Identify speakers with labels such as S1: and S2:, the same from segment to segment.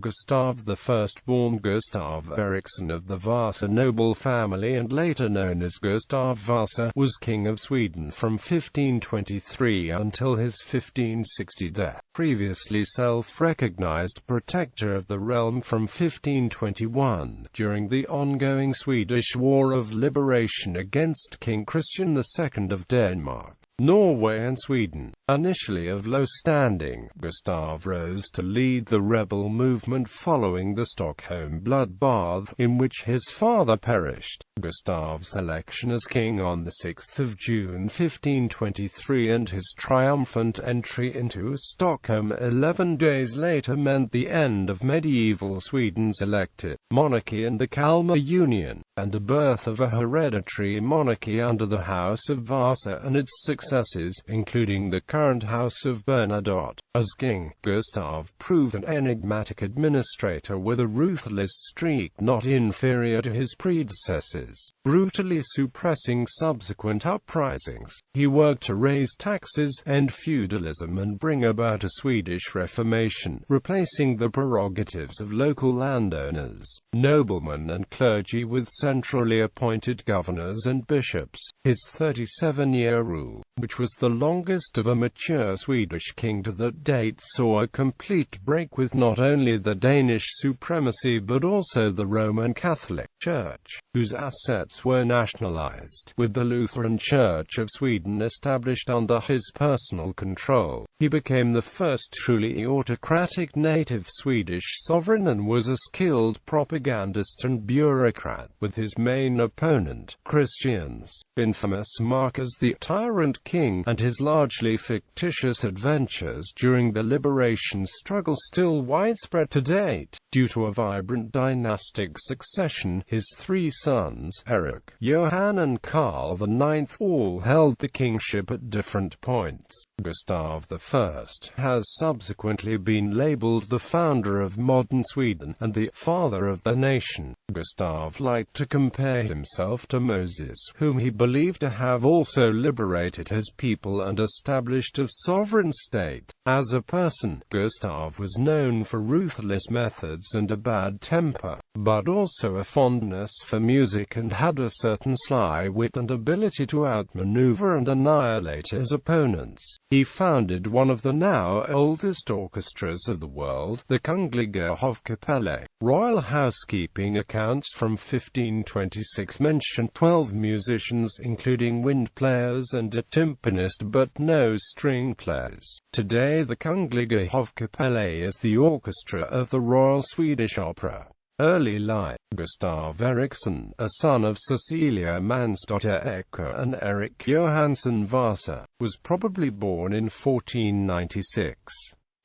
S1: Gustav I, born Gustav Eriksson of the Vasa noble family and later known as Gustav Vasa, was King of Sweden from 1523 until his 1560 death. Previously self-recognized protector of the realm from 1521, during the ongoing Swedish War of Liberation against King Christian II of Denmark, Norway and Sweden. Initially of low standing, Gustav rose to lead the rebel movement following the Stockholm Bloodbath, in which his father perished. Gustav's election as king on 6 June 1523 and his triumphant entry into Stockholm 11 days later meant the end of medieval Sweden's elective monarchy and the Kalmar Union, and the birth of a hereditary monarchy under the House of Vasa and its successors, including the current House of Bernadotte.As King. Gustav proved an enigmatic administrator with a ruthless streak not inferior to his predecessors, brutally suppressing subsequent uprisings. He worked to raise taxes, end feudalism and bring about a Swedish Reformation, replacing the prerogatives of local landowners, noblemen and clergy with centrally appointed governors and bishops. His 37-year rule, which was the longest of a mature Swedish king to that date, saw a complete break with not only the Danish supremacy but also the Roman Catholic Church, whose assets were nationalized, with the Lutheran Church of Sweden established under his personal control. He became the first truly autocratic native Swedish sovereign and was a skilled propagandist and bureaucrat, with his main opponent, Christian's infamous mark as the tyrant king, and his largely fictitious adventures during the liberation struggle still widespread to date. Due to a vibrant dynastic succession, his three sons, Erik, Johan and Karl IX, all held the kingship at different points. Gustav I has subsequently been labeled the founder of modern Sweden, and the father of the nation. Gustav liked to compare himself to Moses, whom he believed to have also liberated his people and established a sovereign state. As a person, Gustav was known for ruthless methods and a bad temper, but also a fondness for music and had a certain sly wit and ability to outmaneuver and annihilate his opponents. He founded one of the now oldest orchestras of the world, the Kungliga Hovkapelle. Royal housekeeping accounts from 1526 mention 12 musicians, including wind players and a timpanist, but no string players. Today the Kungliga Hovkapelle is the orchestra of the Royal Swedish Opera. Early life. Gustav Eriksson, a son of Cecilia Mansdotter Eker and Erik Johansson Vasa, was probably born in 1496.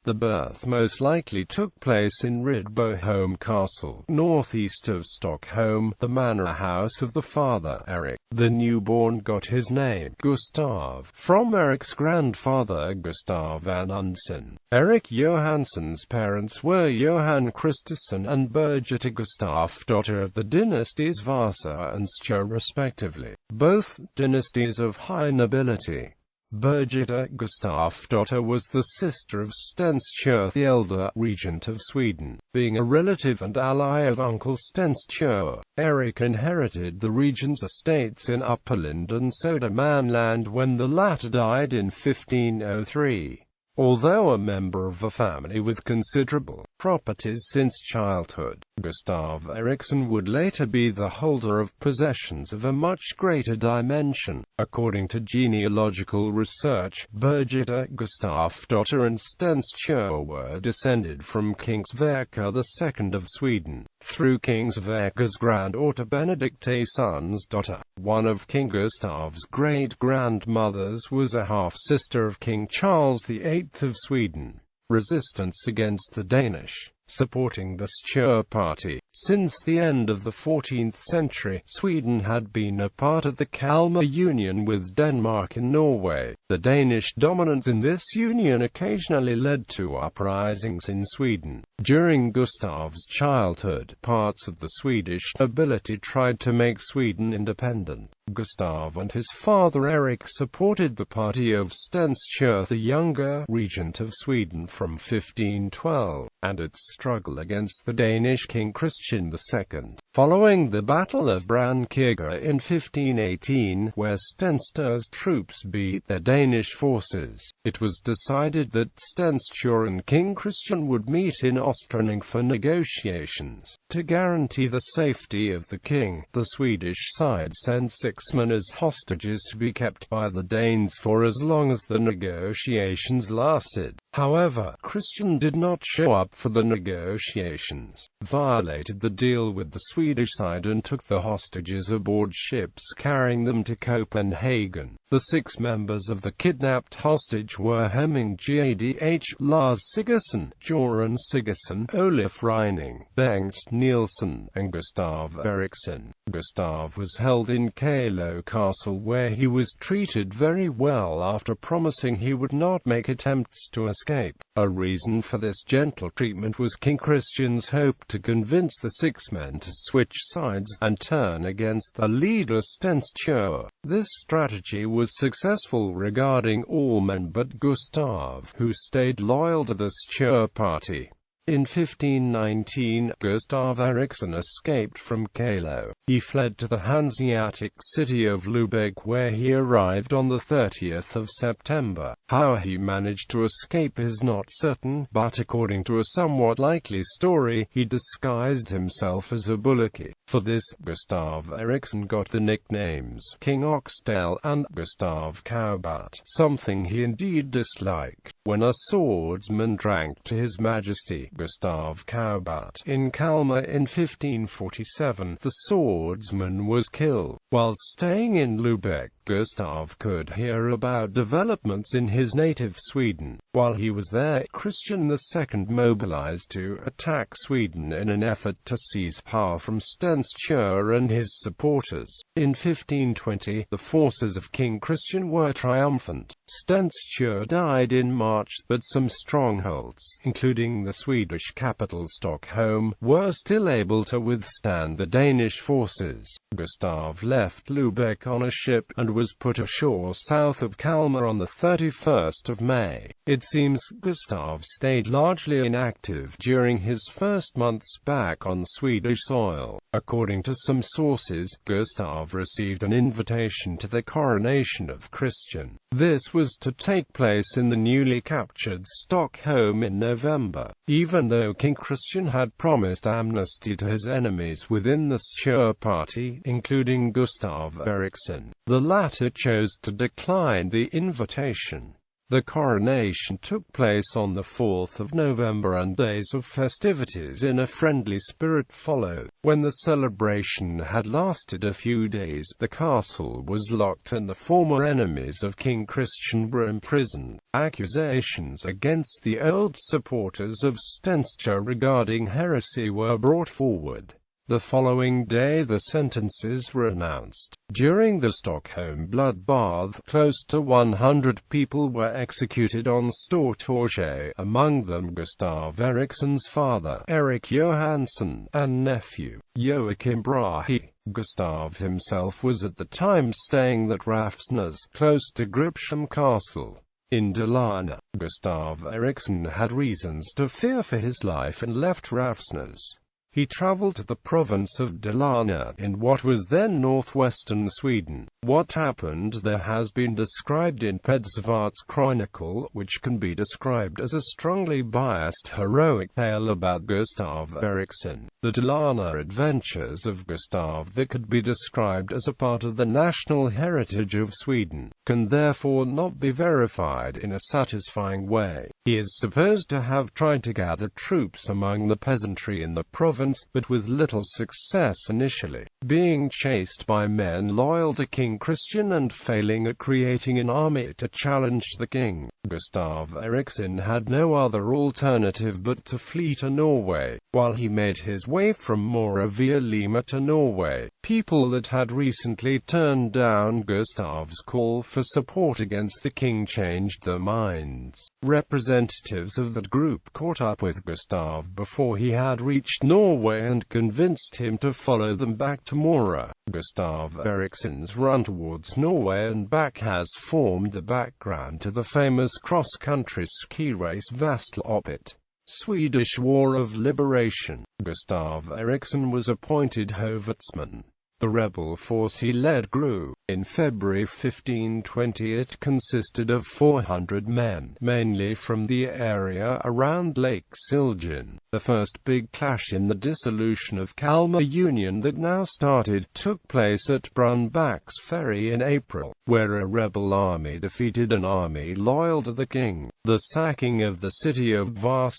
S1: The birth most likely took place in Rydboholm Castle, northeast of Stockholm, the manor house of the father, Erik. The newborn got his name, Gustav, from Erik's grandfather, Gustav Vasa. Erik Johansson's parents were Johan Kristersson and Birgitta Gustav, daughter of the dynasties Vasa and Stjärn respectively, both dynasties of high nobility. Birgitta-Gustav was the sister of Sten Sture the elder, regent of Sweden. Being a relative and ally of Uncle Sten Sture, Erik inherited the regent's estates in Upperland and Södermanland when the latter died in 1503. Although a member of a family with considerable properties since childhood, Gustav Eriksson would later be the holder of possessions of a much greater dimension. According to genealogical research, Birgitta Gustav and Sten Sture were descended from King Sverker II of Sweden, through King Sverker's granddaughter Benedicte's daughter. One of King Gustav's great-grandmothers was a half-sister of King Charles VIII of Sweden. Resistance against the Danish, supporting the Sture party. Since the end of the 14th century, Sweden had been a part of the Kalmar Union with Denmark and Norway. The Danish dominance in this union occasionally led to uprisings in Sweden. During Gustav's childhood, parts of the Swedish nobility tried to make Sweden independent. Gustav and his father Erik supported the party of Stenshur the Younger, regent of Sweden from 1512, and its struggle against the Danish king Christian II. Following the Battle of Brandkirke in 1518, where Stenshur's troops beat the Danish forces, it was decided that Stenshur and King Christian would meet in Oströning for negotiations. To guarantee the safety of the king, the Swedish side sent 6 men as hostages to be kept by the Danes for as long as the negotiations lasted. However, Christian did not show up for the negotiations, violated the deal with the Swedish side and took the hostages aboard ships carrying them to Copenhagen. The 6 members of the kidnapped hostage were Hemming Gadh, Lars Sigurdsson, Joran Sigurdsson, Olaf Reining, Bengt Nielsen, and Gustav Eriksson. Gustav was held in Kalo Castle where he was treated very well after promising he would not make attempts to escape. A reason for this gentle treatment was King Christian's hope to convince the 6 men to switch sides and turn against the leader Stenshur. This strategy was successful regarding all men but Gustav, who stayed loyal to the Sture party. In 1519, Gustav Eriksson escaped from Kalo. He fled to the Hanseatic city of Lübeck where he arrived on the 30th of September. How he managed to escape is not certain, but according to a somewhat likely story, he disguised himself as a bullocky. For this, Gustav Eriksson got the nicknames King Oxtail and Gustav Cowbutt, something he indeed disliked. When a swordsman drank to His Majesty Gustav Cowbutt in Kalmar in 1547, the swordsman was killed. While staying in Lübeck, Gustav could hear about developments in his native Sweden. While he was there, Christian II mobilized to attack Sweden in an effort to seize power from Stenshur and his supporters. In 1520, the forces of King Christian were triumphant. Stenshur died in March, but some strongholds, including the Swedish capital Stockholm, were still able to withstand the Danish forces. Gustav left Lübeck on a ship and was put ashore south of Kalmar on the 31st of May. It seems Gustav stayed largely inactive during his first months back on Swedish soil. According to some sources, Gustav received an invitation to the Coronation of Christian. This was to take place in the newly captured Stockholm in November. Even though King Christian had promised amnesty to his enemies within the Sture party, including Gustav Eriksson, the latter chose to decline the invitation. The coronation took place on the 4th of November and days of festivities in a friendly spirit followed. When the celebration had lasted a few days, the castle was locked and the former enemies of King Christian were imprisoned. Accusations against the old supporters of Stenshur regarding heresy were brought forward. The following day the sentences were announced. During the Stockholm Bloodbath, close to 100 people were executed on Stortorget, among them Gustav Eriksson's father, Erik Johansson, and nephew, Joachim Brahe. Gustav himself was at the time staying at Rafsnäs, close to Gripsham Castle. In Dalarna, Gustav Eriksson had reasons to fear for his life and left Rafsnäs. He traveled to the province of Dalarna, in what was then northwestern Sweden. What happened there has been described in Pedsvart's Chronicle, which can be described as a strongly biased heroic tale about Gustav Eriksson. The Dalarna adventures of Gustav that could be described as a part of the national heritage of Sweden, can therefore not be verified in a satisfying way. He is supposed to have tried to gather troops among the peasantry in the province, but with little success initially, being chased by men loyal to King Christian and failing at creating an army to challenge the king. Gustav Eriksson had no other alternative but to flee to Norway. While he made his way from Mora via Lima to Norway, people that had recently turned down Gustav's call for support against the king changed their minds. Representatives of that group caught up with Gustav before he had reached Norway and convinced him to follow them back to Mora. Gustav Eriksson's run towards Norway and back has formed the background to the famous cross-country ski race Vasaloppet, Swedish War of Liberation. Gustav Eriksson was appointed hovetsman. The rebel force he led grew. In February 1520 it consisted of 400 men, mainly from the area around Lake Siljan. The first big clash in the dissolution of Kalmar Union that now started took place at Brunnbäcks ferry in April, where a rebel army defeated an army loyal to the king. The sacking of the city of Vasa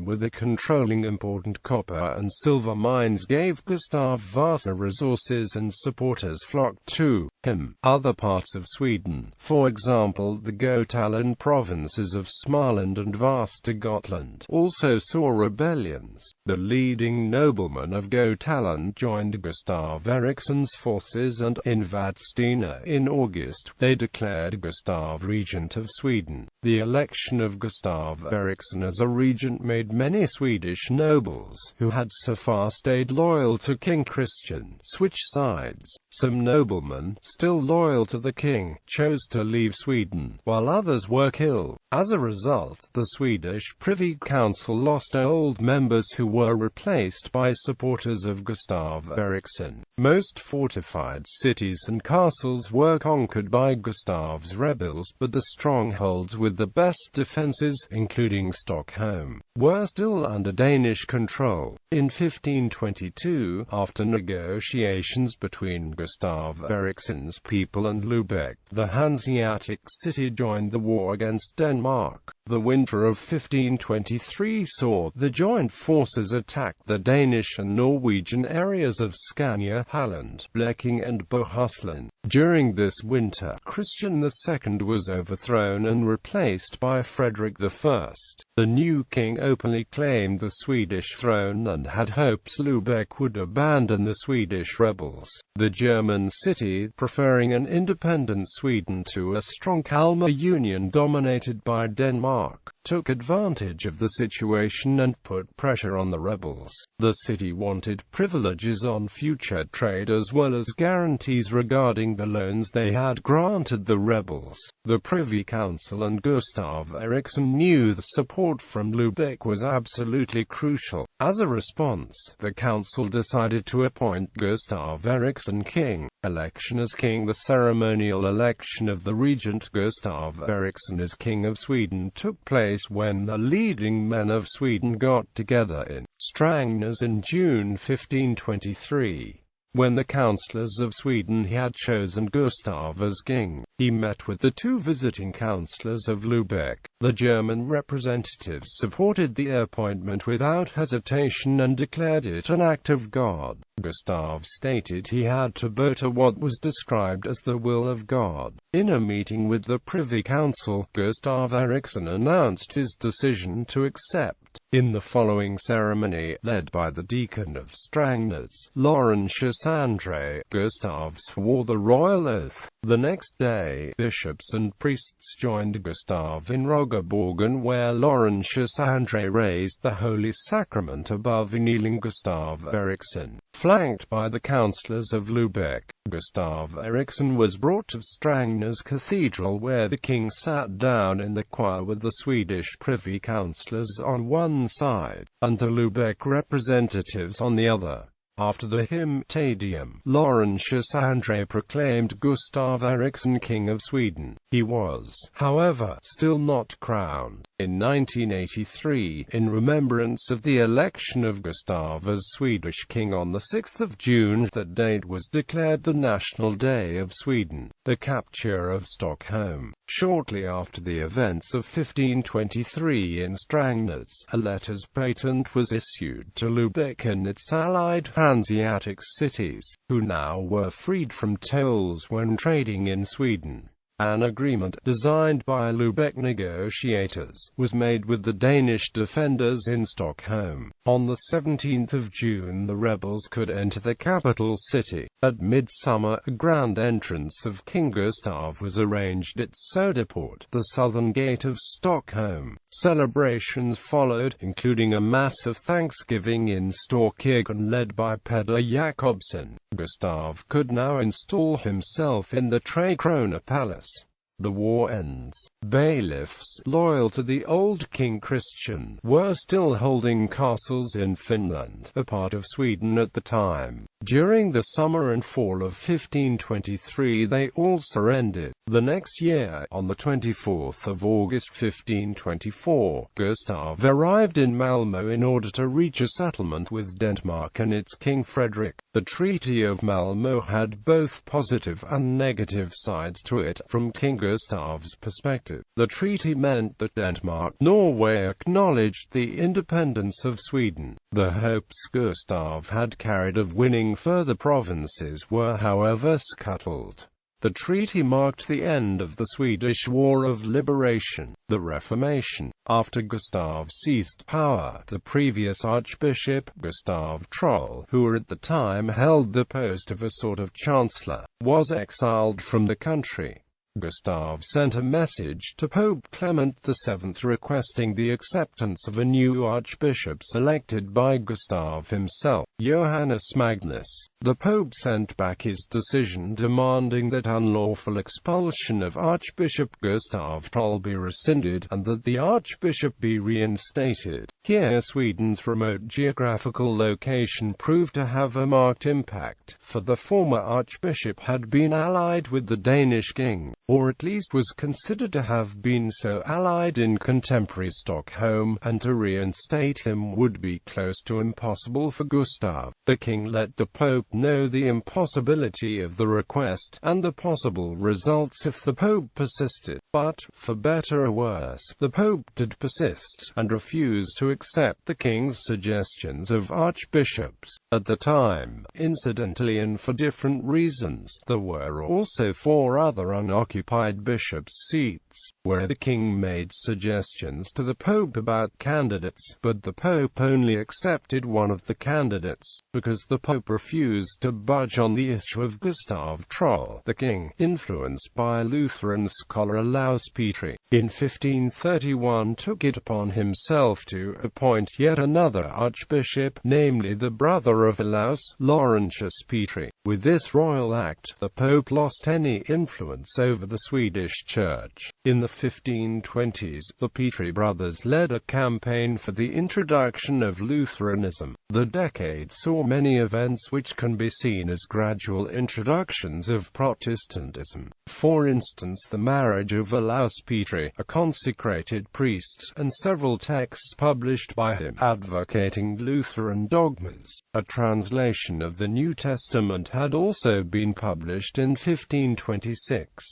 S1: with it controlling important copper and silver mines gave Gustav Vasa resources, and supporters flocked to him. Other parts of Sweden, for example the Götaland provinces of Småland and Västergötland, also saw rebellions. The leading noblemen of Götaland joined Gustav Eriksson's forces, and in Vadstena in August, they declared Gustav regent of Sweden. The election of Gustav Eriksson as a regent made many Swedish nobles, who had so far stayed loyal to King Christian, switch sides. Some noblemen, still loyal to the king, chose to leave Sweden, while others were killed. As a result, the Swedish Privy Council lost old members who were replaced by supporters of Gustav Eriksson. Most fortified cities and castles were conquered by Gustav's rebels, but the strongholds with the best defences, including Stockholm, were still under Danish control. In 1522, after negotiations between Gustav Eriksson's people and Lubeck, the Hanseatic city joined the war against Denmark. The winter of 1523 saw the joint forces attack the Danish and Norwegian areas of Scania, Halland, Blekinge and Bohuslän. During this winter, Christian II was overthrown and replaced by Frederick I. The new king openly claimed the Swedish throne and had hopes Lubeck would abandon the Swedish rebels. The German city, preferring an independent Sweden to a strong Kalmar Union dominated by Denmark, took advantage of the situation and put pressure on the rebels. The city wanted privileges on future trade as well as guarantees regarding the loans they had granted the rebels. The Privy Council and Gustav Eriksson knew the support from Lubeck was absolutely crucial. As a response, the council decided to appoint Gustav Eriksson king. Election as king. The ceremonial election of the regent Gustav Eriksson as King of Sweden took place when the leading men of Sweden got together in Strängnäs in June 1523. When the councillors of Sweden had chosen Gustav as king, he met with the two visiting councillors of Lubeck. The German representatives supported the appointment without hesitation and declared it an act of God. Gustav stated he had to bow to what was described as the will of God. In a meeting with the Privy Council, Gustav Eriksson announced his decision to accept. In the following ceremony, led by the deacon of Strängnäs, Laurentius André, Gustav swore the royal oath. The next day, bishops and priests joined Gustav in Rogaborgen, where Laurentius André raised the Holy Sacrament above kneeling Gustav Eriksson. Flanked by the councillors of Lubeck, Gustav Eriksson was brought to Strängnäs Cathedral, where the king sat down in the choir with the Swedish Privy Councillors on one side, and the Lubeck representatives on the other. After the hymn Te Deum, Laurentius André proclaimed Gustav Eriksson King of Sweden. He was, however, still not crowned. In 1983, in remembrance of the election of Gustav as Swedish king on the 6th of June, that date was declared the National Day of Sweden. The capture of Stockholm. Shortly after the events of 1523 in Strängnäs, a letters patent was issued to Lubeck and its allied Hanseatic cities, who now were freed from tolls when trading in Sweden. An agreement, designed by Lubeck negotiators, was made with the Danish defenders in Stockholm. On the 17th of June the rebels could enter the capital city. At midsummer, a grand entrance of King Gustav was arranged at Söderport, the southern gate of Stockholm. Celebrations followed, including a mass of thanksgiving in Storkyrkan led by Peder Jakobsen. Gustav could now install himself in the Tre Krona Palace. The war ends. Bailiffs, loyal to the old King Christian, were still holding castles in Finland, a part of Sweden at the time. During the summer and fall of 1523 they all surrendered. The next year, on the 24th of August 1524, Gustav arrived in Malmo in order to reach a settlement with Denmark and its King Frederick. The Treaty of Malmo had both positive and negative sides to it. From King Gustav's perspective, the treaty meant that Denmark, Norway acknowledged the independence of Sweden. The hopes Gustav had carried of winning further provinces were however scuttled. The treaty marked the end of the Swedish War of Liberation, the Reformation. After Gustav seized power, the previous Archbishop, Gustav Trolle, who at the time held the post of a sort of chancellor, was exiled from the country. Gustav sent a message to Pope Clement VII requesting the acceptance of a new archbishop selected by Gustav himself, Johannes Magnus. The Pope sent back his decision demanding that unlawful expulsion of Archbishop Gustav Trolle be rescinded, and that the archbishop be reinstated. Here Sweden's remote geographical location proved to have a marked impact, for the former archbishop had been allied with the Danish king, or at least was considered to have been so allied in contemporary Stockholm, and to reinstate him would be close to impossible for Gustav. The king let the Pope know the impossibility of the request, and the possible results if the Pope persisted. But, for better or worse, the Pope did persist, and refused to accept the king's suggestions of archbishops. At the time, incidentally and for different reasons, there were also 4 other unoccupied bishops' seats, where the king made suggestions to the Pope about candidates, but the Pope only accepted one of the candidates, because the Pope refused to budge on the issue of Gustav Trolle. The king, influenced by Lutheran scholar Olaus Petri, in 1531 took it upon himself to appoint yet another archbishop, namely the brother of Olaus, Laurentius Petri. With this royal act, the Pope lost any influence over the Swedish Church. In the 1520s, the Petri brothers led a campaign for the introduction of Lutheranism. The decade saw many events which can be seen as gradual introductions of Protestantism. For instance, the marriage of Olaus Petri, a consecrated priest, and several texts published by him advocating Lutheran dogmas. A translation of the New Testament had also been published in 1526.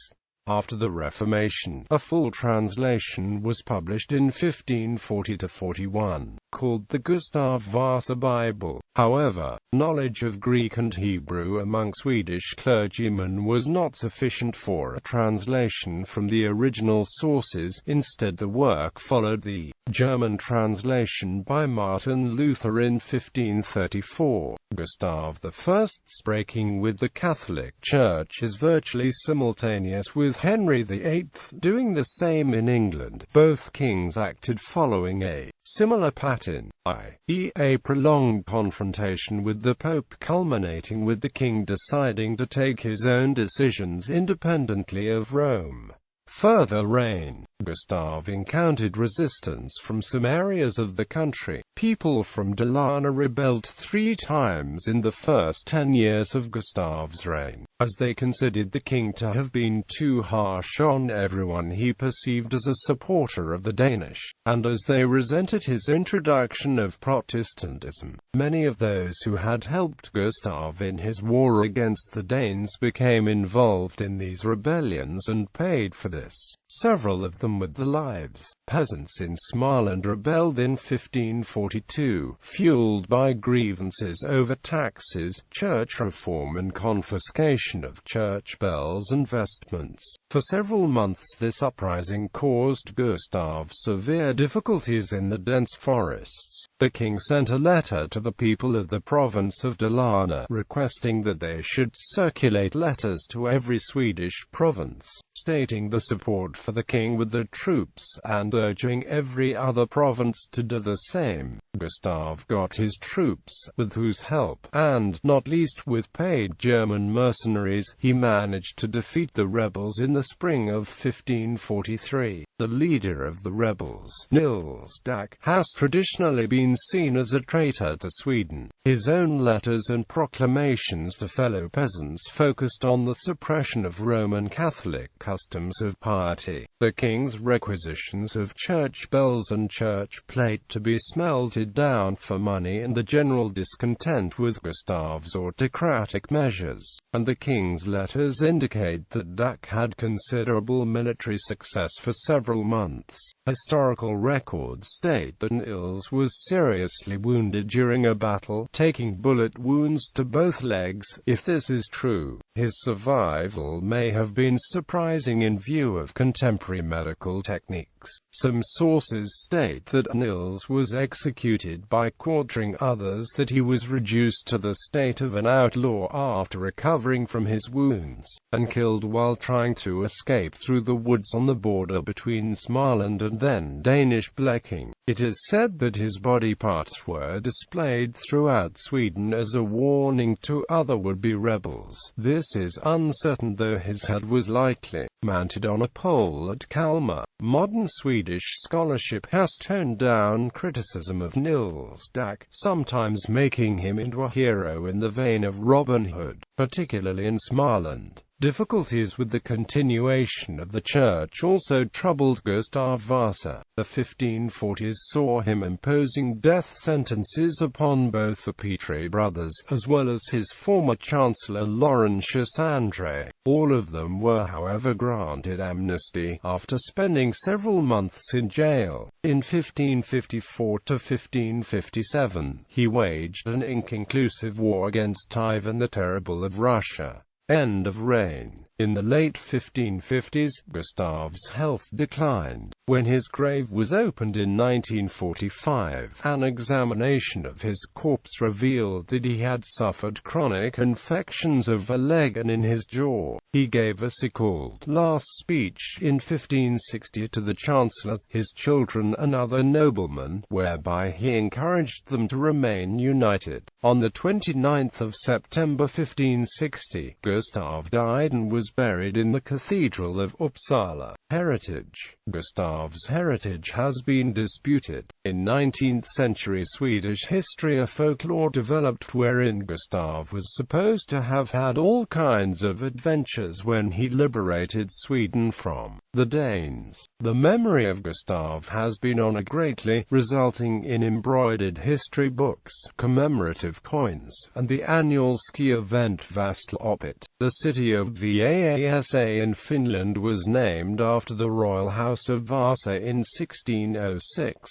S1: After the Reformation, a full translation was published in 1540–41, called the Gustav Vasa Bible. However, knowledge of Greek and Hebrew among Swedish clergymen was not sufficient for a translation from the original sources. Instead, the work followed the German translation by Martin Luther in 1534. Gustav I's breaking with the Catholic Church is virtually simultaneous with Henry VIII doing the same in England. Both kings acted following a similar pattern, i.e. a prolonged confrontation with the Pope culminating with the king deciding to take his own decisions independently of Rome. Further reign. Gustav encountered resistance from some areas of the country. People from Dalarna rebelled 3 times in the first 10 years of Gustav's reign, as they considered the king to have been too harsh on everyone he perceived as a supporter of the Danish, and as they resented his introduction of Protestantism. Many of those who had helped Gustav in his war against the Danes became involved in these rebellions and paid for this, several of them with their lives. Peasants in Småland rebelled in 1542, fueled by grievances over taxes, church reform and confiscation confiscation of church bells and vestments. For several months this uprising caused Gustav severe difficulties in the dense forests. The king sent a letter to the people of the province of Dalarna, requesting that they should circulate letters to every Swedish province, stating the support for the king with the troops, and urging every other province to do the same. Gustav got his troops, with whose help, and not least with paid German mercenaries, he managed to defeat the rebels in the spring of 1543. The leader of the rebels, Nils Dack, has traditionally been seen as a traitor to Sweden. His own letters and proclamations to fellow peasants focused on the suppression of Roman Catholic customs of piety, the king's requisitions of church bells and church plate to be smelted down for money, and the general discontent with Gustav's autocratic measures. And the king's letters indicate that Dack had considerable military success for several months. Historical records state that Nils was seriously wounded during a battle, taking bullet wounds to both legs. If this is true, his survival may have been surprising in view of contemporary medical techniques. Some sources state that Nils was executed by quartering, others that he was reduced to the state of an outlaw after recovering from his wounds, and killed while trying to escape through the woods on the border between Småland and then Danish Blekinge. It is said that his body parts were displayed throughout Sweden as a warning to other would-be rebels. This is uncertain, though his head was likely mounted on a pole at Kalmar. Modern Swedish scholarship has toned down criticism of Nils Dack, sometimes making him into a hero in the vein of Robin Hood, particularly in Småland. Difficulties with the continuation of the church also troubled Gustav Vasa. The 1540s saw him imposing death sentences upon both the Petri brothers, as well as his former chancellor Laurentius André. All of them were however granted amnesty, after spending several months in jail. In 1554 to 1557, he waged an inconclusive war against Ivan the Terrible of Russia. End of reign. In the late 1550s, Gustav's health declined. When his grave was opened in 1945, an examination of his corpse revealed that he had suffered chronic infections of a leg and in his jaw. He gave a so-called last speech in 1560 to the chancellors, his children and other noblemen, whereby he encouraged them to remain united. On the 29th of September 1560, Gustav died and was buried in the Cathedral of Uppsala. Heritage. Gustav's heritage has been disputed. In 19th-century Swedish history, a folklore developed wherein Gustav was supposed to have had all kinds of adventures when he liberated Sweden from the Danes. The memory of Gustav has been honored greatly, resulting in embroidered history books, commemorative coins, and the annual ski event Vasaloppet. The city of Vasa in Finland was named after the royal House of Vasa in 1606.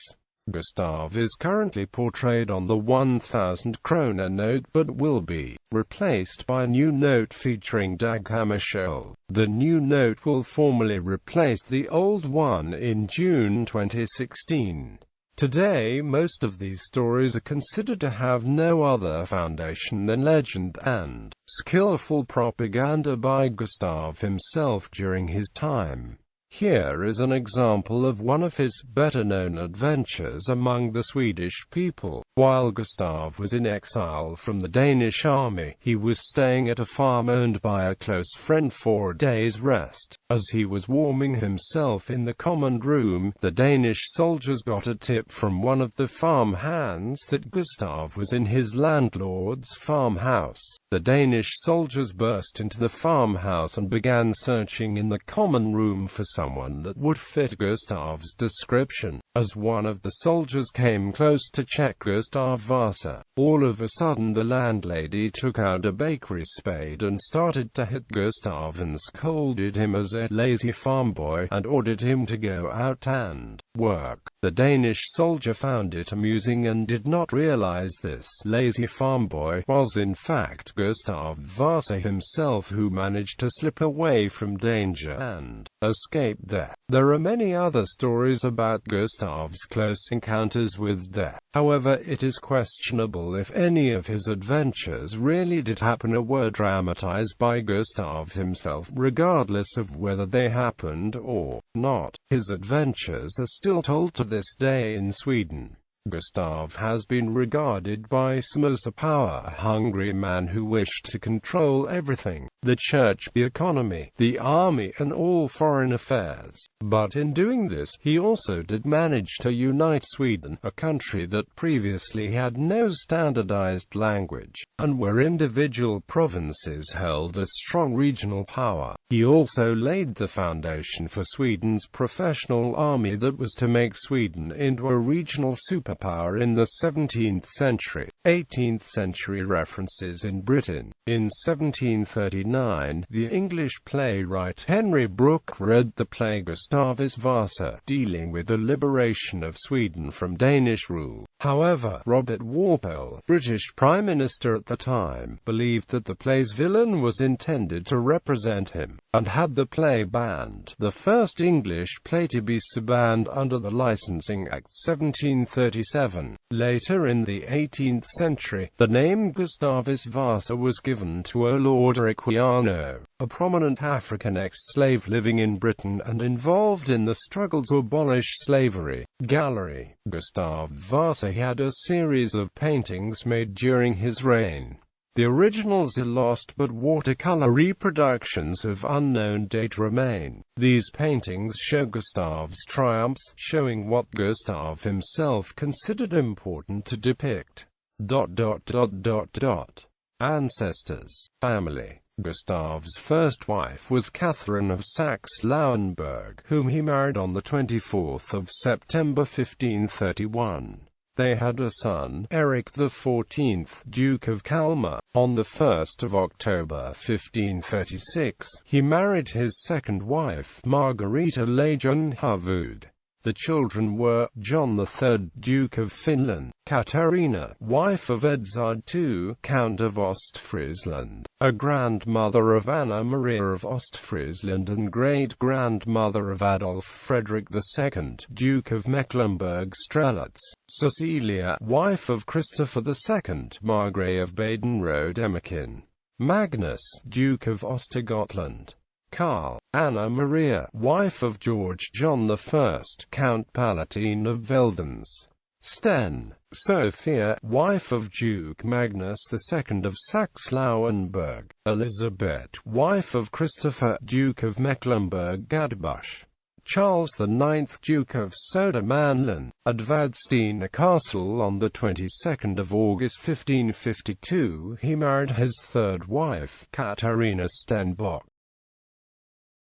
S1: Gustav is currently portrayed on the 1,000 krona note, but will be replaced by a new note featuring Dag Hammarskjöld. The new note will formally replace the old one in June 2016. Today, most of these stories are considered to have no other foundation than legend and skillful propaganda by Gustav himself during his time. Here is an example of one of his better-known adventures among the Swedish people. While Gustav was in exile from the Danish army, he was staying at a farm owned by a close friend for a day's rest. As he was warming himself in the common room, the Danish soldiers got a tip from one of the farm hands that Gustav was in his landlord's farmhouse. The Danish soldiers burst into the farmhouse and began searching in the common room for someone that would fit Gustav's description. As one of the soldiers came close to check Gustav Vasa, all of a sudden the landlady took out a bakery spade and started to hit Gustav and scolded him as a lazy farm boy and ordered him to go out and work. The Danish soldier found it amusing and did not realize this lazy farm boy was in fact Gustav Vasa himself, who managed to slip away from danger and escape death. There are many other stories about Gustav's close encounters with death. However, it is questionable if any of his adventures really did happen or were dramatized by Gustav himself, regardless of whether they happened or not. His adventures are still told to this day in Sweden. Gustav has been regarded by some as a power-hungry man who wished to control everything: the church, the economy, the army, and all foreign affairs. But in doing this, he also did manage to unite Sweden, a country that previously had no standardized language, and where individual provinces held a strong regional power. He also laid the foundation for Sweden's professional army that was to make Sweden into a regional superpower in the 17th century. 18th century references in Britain. In 1739, the English playwright Henry Brooke read the play Gustav I of Vasa, dealing with the liberation of Sweden from Danish rule. However, Robert Walpole, British Prime Minister at the time, believed that the play's villain was intended to represent him, and had the play banned, the first English play to be so banned under the Licensing Act 1737. Later in the 18th century, the name Gustav I of Vasa was given to a Lord Eriksson, a prominent African ex-slave living in Britain and involved in the struggle to abolish slavery. Gallery. Gustav Vasa had a series of paintings made during his reign. The originals are lost, but watercolor reproductions of unknown date remain. These paintings show Gustav's triumphs, showing what Gustav himself considered important to depict. Ancestors. Family. Gustav's first wife was Catherine of Saxe-Lauenburg, whom he married on the 24th of September 1531. They had a son, Eric XIV, Duke of Kalmar. On the 1st of October 1536, he married his second wife, Margareta Lejonhufvud. The children were John III, Duke of Finland, Katarina, wife of Edzard II, Count of Ostfriesland, a grandmother of Anna Maria of Ostfriesland and great-grandmother of Adolf Frederick II, Duke of Mecklenburg-Strelitz, Cecilia, wife of Christopher II, Margrave of Baden-Rodemachern, Magnus, Duke of Östergötland, Karl, Anna Maria, wife of George John I, Count Palatine of Veldenz, Sten, Sophia, wife of Duke Magnus II of Saxe-Lauenburg, Elizabeth, wife of Christopher, Duke of Mecklenburg-Gladbach, Charles IX, Duke of Södermanland, at Vadstena Castle. On the 22nd of August 1552, he married his third wife, Katarina Stenbock.